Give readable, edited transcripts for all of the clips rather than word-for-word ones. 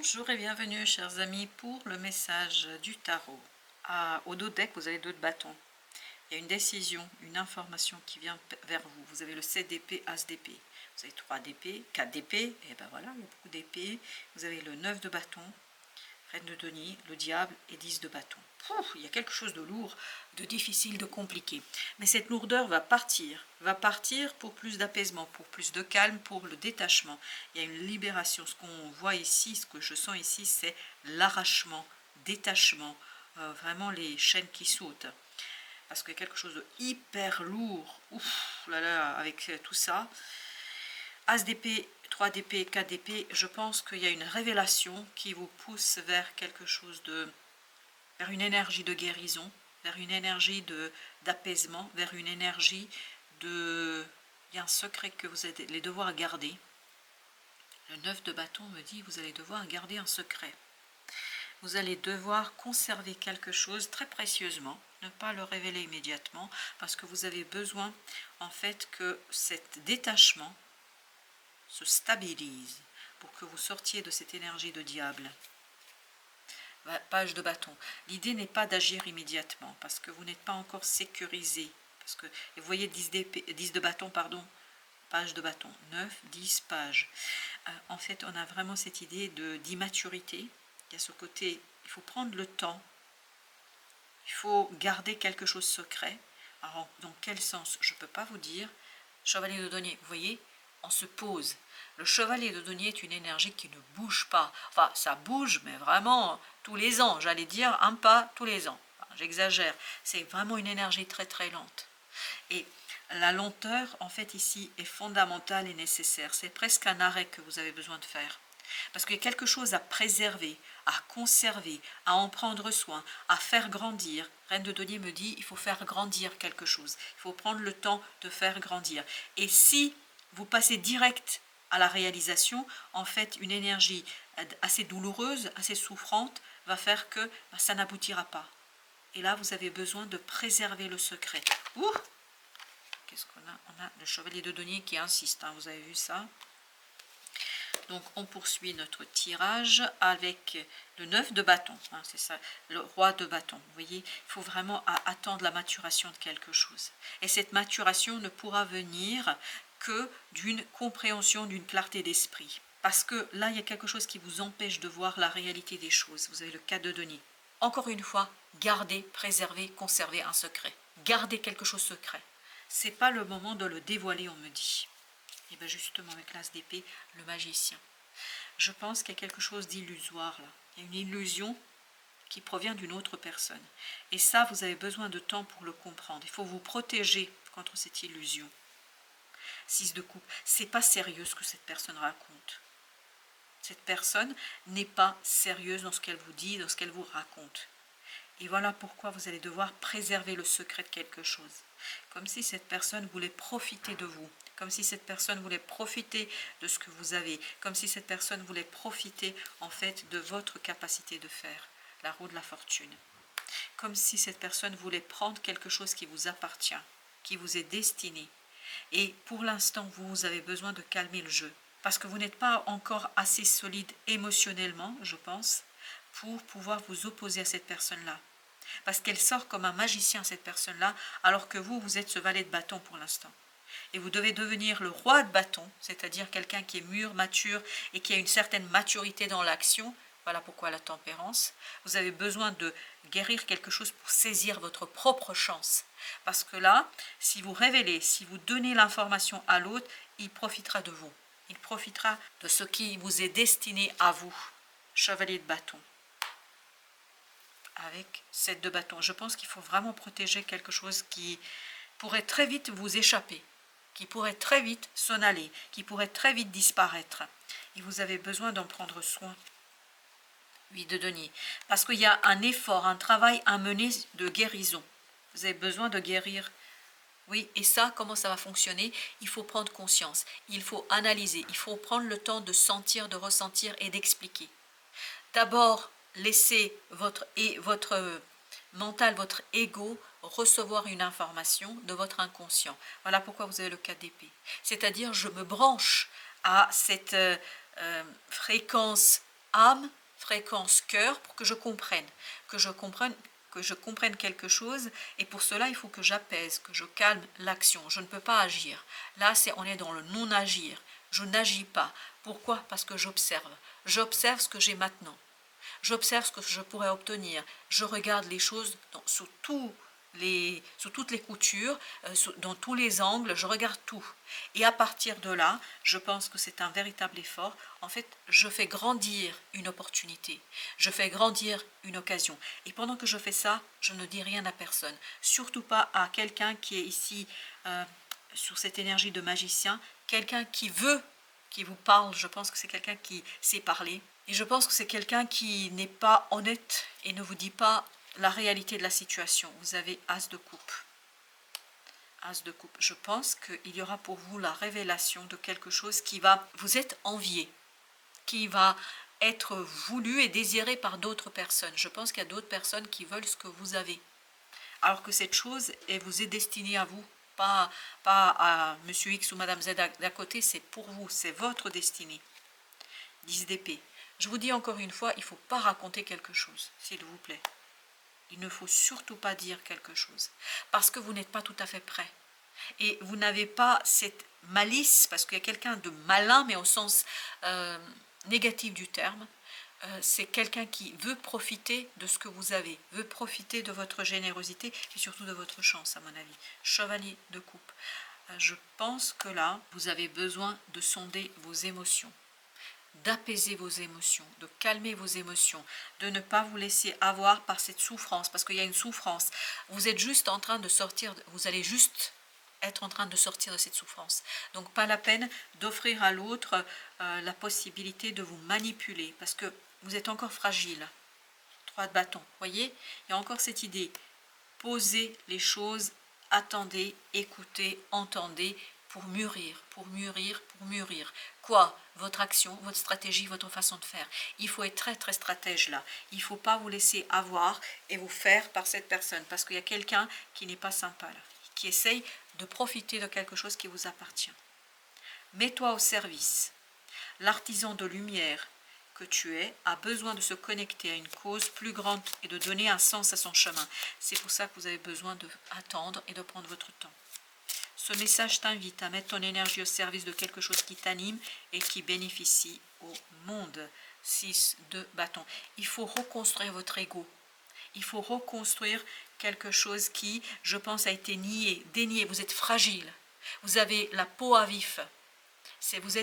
Bonjour et bienvenue chers amis pour le message du tarot. Au dos deck, vous avez deux bâtons. Il y a une décision, une information qui vient vers vous. Vous avez le 7 d'épée, As d'épée. Vous avez 3 d'épée, 4 d'épée, et ben voilà, il y a beaucoup d'épée. Vous avez le 9 de bâton, Reine de denier, le diable et 10 de bâton. Il y a quelque chose de lourd, de difficile, de compliqué. Mais cette lourdeur va partir pour plus d'apaisement, pour plus de calme, pour le détachement. Il y a une libération. Ce qu'on voit ici, ce que je sens ici, c'est l'arrachement, détachement, vraiment les chaînes qui sautent. Parce qu'il y a quelque chose de hyper lourd, ouf, là là, avec tout ça. As d'épée, 3 d'épée, 4 d'épée, je pense qu'il y a une révélation qui vous pousse vers quelque chose de... vers une énergie de guérison, vers une énergie d'apaisement, vers une énergie de... Il y a un secret que vous allez devoir garder. Le 9 de bâton me dit vous allez devoir garder un secret. Vous allez devoir conserver quelque chose très précieusement, ne pas le révéler immédiatement, parce que vous avez besoin en fait que cet détachement se stabilise pour que vous sortiez de cette énergie de diable. Page de bâton. L'idée n'est pas d'agir immédiatement parce que vous n'êtes pas encore sécurisé. Parce que, et vous voyez 10 de bâton, pardon, page de bâton, 9, 10 pages. En fait, on a vraiment cette idée d'immaturité. Il y a ce côté, il faut prendre le temps, il faut garder quelque chose secret. Alors, dans quel sens? Je ne peux pas vous dire. Chevalier de denier, vous voyez, on se pose. Le chevalier de denier est une énergie qui ne bouge pas. Enfin, ça bouge, mais vraiment tous les ans. J'allais dire un pas tous les ans. Enfin, j'exagère. C'est vraiment une énergie très très lente. Et la lenteur, en fait, ici, est fondamentale et nécessaire. C'est presque un arrêt que vous avez besoin de faire. Parce qu'il y a quelque chose à préserver, à conserver, à en prendre soin, à faire grandir. Reine de denier me dit, il faut faire grandir quelque chose. Il faut prendre le temps de faire grandir. Et si vous passez direct à la réalisation, en fait, une énergie assez douloureuse, assez souffrante, va faire que ça n'aboutira pas. Et là, vous avez besoin de préserver le secret. Ouh! Qu'est-ce qu'on a? On a le chevalier de denier qui insiste, hein, vous avez vu ça? Donc on poursuit notre tirage avec le 9 de bâton, hein, c'est ça, le roi de bâton. Vous voyez, il faut vraiment attendre la maturation de quelque chose. Et cette maturation ne pourra venir que d'une compréhension, d'une clarté d'esprit. Parce que là, il y a quelque chose qui vous empêche de voir la réalité des choses. Vous avez le 4 de denier. Encore une fois, gardez, préservez, conservez un secret. Gardez quelque chose secret. Ce n'est pas le moment de le dévoiler, on me dit. Et bien justement avec l'as d'épée, le magicien. Je pense qu'il y a quelque chose d'illusoire là. Il y a une illusion qui provient d'une autre personne. Et ça, vous avez besoin de temps pour le comprendre. Il faut vous protéger contre cette illusion. 6 de coupe. C'est pas sérieux ce que cette personne raconte. Cette personne n'est pas sérieuse dans ce qu'elle vous dit, dans ce qu'elle vous raconte. Et voilà pourquoi vous allez devoir préserver le secret de quelque chose. Comme si cette personne voulait profiter de vous. Comme si cette personne voulait profiter de ce que vous avez. Comme si cette personne voulait profiter en fait de votre capacité de faire. La roue de la fortune. Comme si cette personne voulait prendre quelque chose qui vous appartient. Qui vous est destiné. Et pour l'instant, vous avez besoin de calmer le jeu. Parce que vous n'êtes pas encore assez solide émotionnellement, je pense, pour pouvoir vous opposer à cette personne-là. Parce qu'elle sort comme un magicien, cette personne-là, alors que vous êtes ce valet de bâton pour l'instant. Et vous devez devenir le roi de bâton, c'est-à-dire quelqu'un qui est mûr, mature et qui a une certaine maturité dans l'action. Voilà pourquoi la tempérance. Vous avez besoin de guérir quelque chose pour saisir votre propre chance. Parce que là, si vous révélez, si vous donnez l'information à l'autre, il profitera de vous. Il profitera de ce qui vous est destiné à vous. Chevalier de bâton. Avec 7 de bâton. Je pense qu'il faut vraiment protéger quelque chose qui pourrait très vite vous échapper, qui pourrait très vite s'en aller, qui pourrait très vite disparaître. Et vous avez besoin d'en prendre soin. 8 de denier. Parce qu'il y a un effort, un travail à mener de guérison. Vous avez besoin de guérir. Oui, et ça, comment ça va fonctionner? Il faut prendre conscience, il faut analyser, il faut prendre le temps de sentir, de ressentir et d'expliquer. D'abord, laissez votre mental, votre ego recevoir une information de votre inconscient. Voilà pourquoi vous avez le 4 d'épée. C'est-à-dire, je me branche à cette fréquence âme, fréquence cœur, pour que je comprenne, que je comprenne quelque chose, et pour cela il faut que j'apaise, que je calme l'action. Je ne peux pas agir. Là, on est dans le non-agir. Je n'agis pas. Pourquoi? Parce que j'observe. J'observe ce que j'ai maintenant. J'observe ce que je pourrais obtenir. Je regarde les choses sous toutes les coutures, dans tous les angles, je regarde tout. Et à partir de là, je pense que c'est un véritable effort. En fait, je fais grandir une opportunité, je fais grandir une occasion. Et pendant que je fais ça, je ne dis rien à personne. Surtout pas à quelqu'un qui est ici sur cette énergie de magicien, quelqu'un qui vous parle. Je pense que c'est quelqu'un qui sait parler. Et je pense que c'est quelqu'un qui n'est pas honnête et ne vous dit pas la réalité de la situation. Vous avez As de coupe. As de coupe. Je pense qu'il y aura pour vous la révélation de quelque chose qui va vous être envié, qui va être voulu et désiré par d'autres personnes. Je pense qu'il y a d'autres personnes qui veulent ce que vous avez. Alors que cette chose, elle vous est destinée à vous, pas à Monsieur X ou Madame Z d'à côté, c'est pour vous, c'est votre destinée. 10 d'épée. Je vous dis encore une fois, il ne faut pas raconter quelque chose, s'il vous plaît. Il ne faut surtout pas dire quelque chose, parce que vous n'êtes pas tout à fait prêt. Et vous n'avez pas cette malice, parce qu'il y a quelqu'un de malin, mais au sens négatif du terme. C'est quelqu'un qui veut profiter de ce que vous avez, veut profiter de votre générosité et surtout de votre chance, à mon avis. Chevalier de coupe. Je pense que là, vous avez besoin de sonder vos émotions, d'apaiser vos émotions, de calmer vos émotions, de ne pas vous laisser avoir par cette souffrance, parce qu'il y a une souffrance. Vous êtes juste en train de sortir, vous allez juste être en train de sortir de cette souffrance. Donc pas la peine d'offrir à l'autre la possibilité de vous manipuler, parce que vous êtes encore fragile. 3 de bâton, voyez, il y a encore cette idée. Posez les choses, attendez, écoutez, entendez, pour mûrir, pour mûrir, pour mûrir. Quoi? Votre action, votre stratégie, votre façon de faire. Il faut être très très stratège là. Il ne faut pas vous laisser avoir et vous faire par cette personne, parce qu'il y a quelqu'un qui n'est pas sympa là, qui essaye de profiter de quelque chose qui vous appartient. Mets-toi au service. L'artisan de lumière que tu es a besoin de se connecter à une cause plus grande et de donner un sens à son chemin. C'est pour ça que vous avez besoin d'attendre et de prendre votre temps. Ce message t'invite à mettre ton énergie au service de quelque chose qui t'anime et qui bénéficie au monde. 6 de bâton. Il faut reconstruire votre ego. Il faut reconstruire quelque chose qui, je pense, a été nié, dénié. Vous êtes fragile. Vous avez la peau à vif.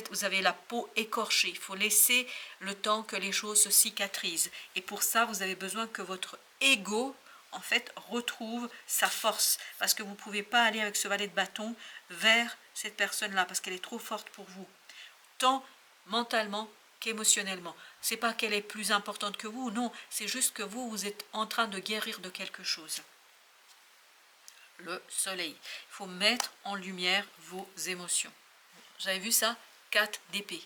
Vous avez la peau écorchée. Il faut laisser le temps que les choses se cicatrisent. Et pour ça, vous avez besoin que votre ego, en fait, retrouve sa force. Parce que vous ne pouvez pas aller avec ce valet de bâton vers cette personne-là, parce qu'elle est trop forte pour vous. Tant mentalement qu'émotionnellement. C'est pas qu'elle est plus importante que vous, non. C'est juste que vous êtes en train de guérir de quelque chose. Le soleil. Il faut mettre en lumière vos émotions. Vous avez vu ça? 4 d'épée.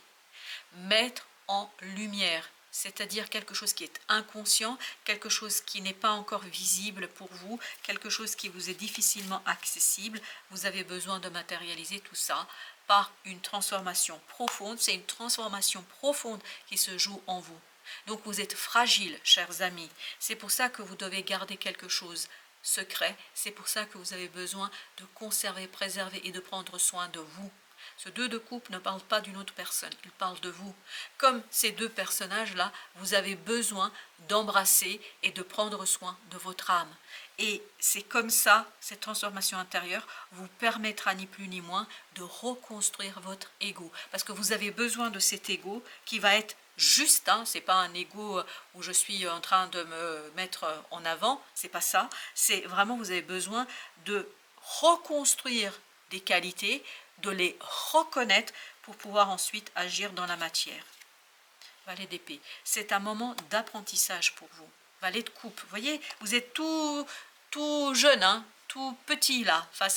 Mettre en lumière, c'est-à-dire quelque chose qui est inconscient, quelque chose qui n'est pas encore visible pour vous, quelque chose qui vous est difficilement accessible. Vous avez besoin de matérialiser tout ça par une transformation profonde. C'est une transformation profonde qui se joue en vous. Donc vous êtes fragile, chers amis. C'est pour ça que vous devez garder quelque chose secret. C'est pour ça que vous avez besoin de conserver, préserver et de prendre soin de vous. Ce 2 de coupe ne parle pas d'une autre personne, il parle de vous. Comme ces 2 personnages-là, vous avez besoin d'embrasser et de prendre soin de votre âme. Et c'est comme ça, cette transformation intérieure vous permettra ni plus ni moins de reconstruire votre ego. Parce que vous avez besoin de cet ego qui va être juste, hein, c'est pas un ego où je suis en train de me mettre en avant, c'est pas ça. C'est vraiment, vous avez besoin de reconstruire des qualités, de les reconnaître pour pouvoir ensuite agir dans la matière. Valet d'épée, c'est un moment d'apprentissage pour vous. Valet de coupe, vous voyez, vous êtes tout jeune, hein, tout petit là. Enfin,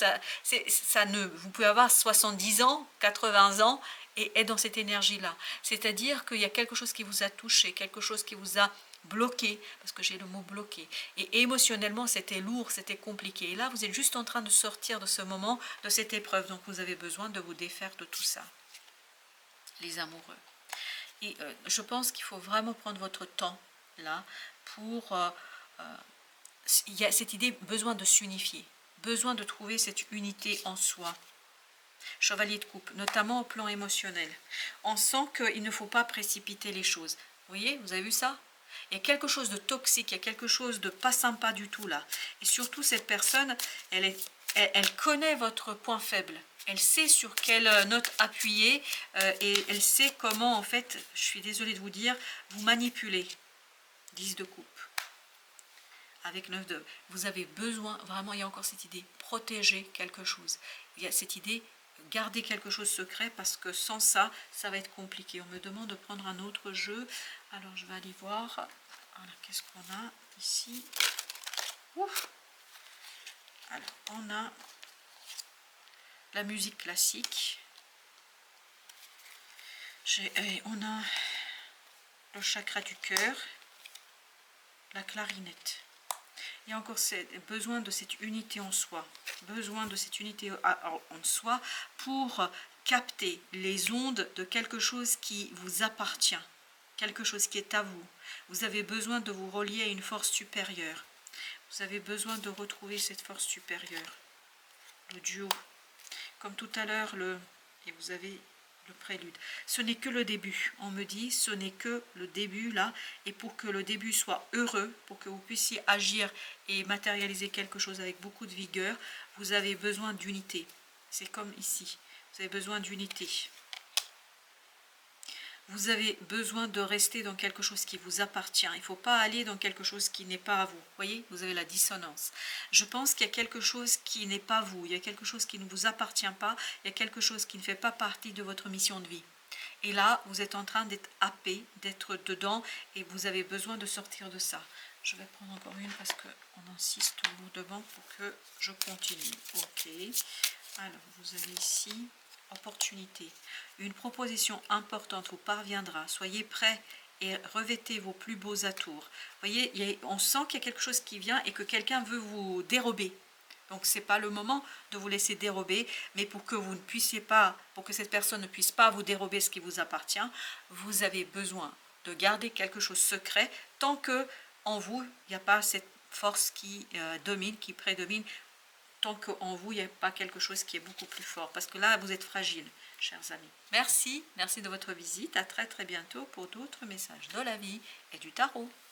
vous pouvez avoir 70 ans, 80 ans et être dans cette énergie-là. C'est-à-dire qu'il y a quelque chose qui vous a touché, quelque chose qui vous a bloqué, parce que j'ai le mot bloqué. Et émotionnellement, c'était lourd, c'était compliqué. Et là, vous êtes juste en train de sortir de ce moment, de cette épreuve. Donc, vous avez besoin de vous défaire de tout ça. Les amoureux. Et je pense qu'il faut vraiment prendre votre temps là pour... il y a cette idée, besoin de s'unifier, besoin de trouver cette unité en soi. Chevalier de coupe, notamment au plan émotionnel. On sent qu'il ne faut pas précipiter les choses. Vous voyez, vous avez vu ça? Il y a quelque chose de toxique, il y a quelque chose de pas sympa du tout là. Et surtout, cette personne, elle connaît votre point faible. Elle sait sur quelle note appuyer et elle sait comment, en fait, je suis désolée de vous dire, vous manipuler. 10 de coupe. Avec 9 de... Vous avez besoin, vraiment, il y a encore cette idée, protéger quelque chose. Il y a cette idée, garder quelque chose secret, parce que sans ça, ça va être compliqué. On me demande de prendre un autre jeu. Alors, je vais aller voir. Voilà, qu'est-ce qu'on a ici? Ouf. Alors, on a la musique classique. On a le chakra du cœur, la clarinette. Il y a encore besoin de cette unité en soi, besoin de cette unité en soi pour capter les ondes de quelque chose qui vous appartient, quelque chose qui est à vous. Vous avez besoin de vous relier à une force supérieure. Vous avez besoin de retrouver cette force supérieure. Le duo, comme tout à l'heure, et vous avez le prélude. Ce n'est que le début. On me dit, ce n'est que le début là. Et pour que le début soit heureux, pour que vous puissiez agir et matérialiser quelque chose avec beaucoup de vigueur, vous avez besoin d'unité. C'est comme ici. Vous avez besoin d'unité. Vous avez besoin de rester dans quelque chose qui vous appartient. Il ne faut pas aller dans quelque chose qui n'est pas à vous. Vous voyez, vous avez la dissonance. Je pense qu'il y a quelque chose qui n'est pas vous. Il y a quelque chose qui ne vous appartient pas. Il y a quelque chose qui ne fait pas partie de votre mission de vie. Et là, vous êtes en train d'être happé, d'être dedans, et vous avez besoin de sortir de ça. Je vais prendre encore une parce qu'on insiste lourdement pour que je continue. Ok. Alors, vous avez ici... opportunité. Une proposition importante vous parviendra. Soyez prêts et revêtez vos plus beaux atours. Vous voyez, on sent qu'il y a quelque chose qui vient et que quelqu'un veut vous dérober. Donc, ce n'est pas le moment de vous laisser dérober, mais pour que vous ne puissiez pas, pour que cette personne ne puisse pas vous dérober ce qui vous appartient, vous avez besoin de garder quelque chose secret tant que en vous, il n'y a pas cette force qui domine, qui prédomine, tant qu'en vous, il n'y a pas quelque chose qui est beaucoup plus fort. Parce que là, vous êtes fragile, chers amis. Merci de votre visite. À très très bientôt pour d'autres messages de la vie et du tarot.